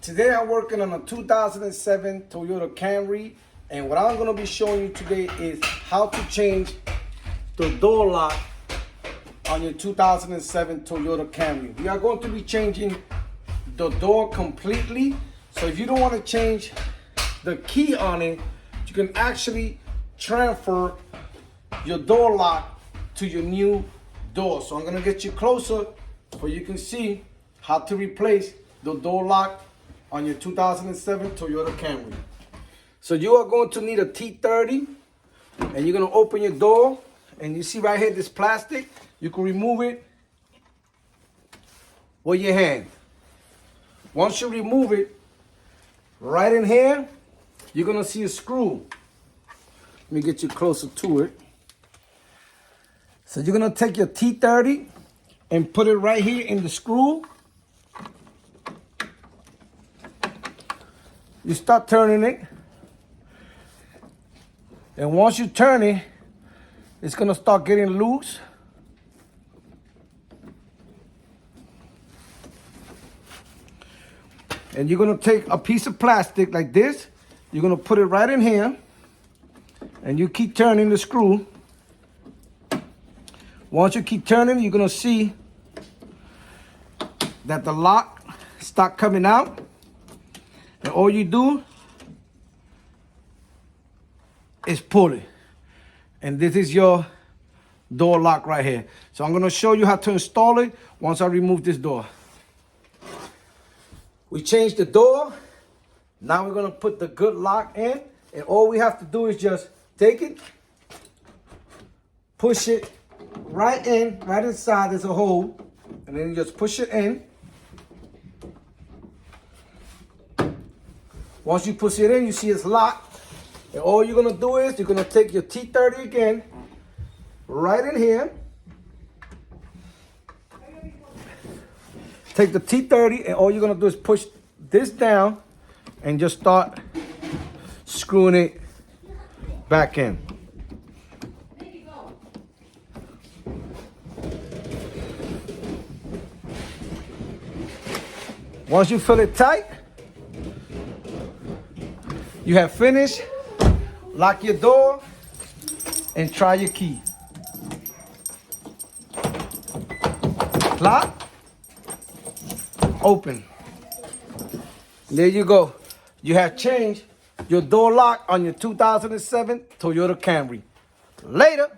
Today I'm working on a 2007 Toyota Camry, and what I'm going to be showing you today is how to change the door lock on your 2007 Toyota Camry. We are going to be changing the door completely, so if you don't want to change the key on it, you can actually transfer your door lock to your new door. So I'm going to get you closer so you can see how to replace the door lock on your 2007 Toyota Camry. So you are going to need a T30, and you're going to open your door, and you see right here this plastic. You can remove it with your hand. Once you remove it, right in here, you're going to see a screw. Let me get you closer to it. So you're going to take your T30 and put it right here in the screw. You start turning it. And once you turn it, it's going to start getting loose. And you're going to take a piece of plastic like this. You're going to put it right in here. And you keep turning the screw. Once you keep turning, you're going to see that the lock start coming out. And all you do is pull it. And this is your door lock right here. So I'm going to show you how to install it once I remove this door. We changed the door. Now we're going to put the good lock in. And all we have to do is just take it, push it right in, right inside there's a hole. And then you just push it in. Once you push it in, you see it's locked. And all you're going to do is you're going to take your T30 again, right in here. Take the T30, and all you're going to do is push this down and just start screwing it back in. Once you feel it tight, you have finished. Lock your door and try your key. Lock. Open. There you go. You have changed your door lock on your 2007 Toyota Camry. Later.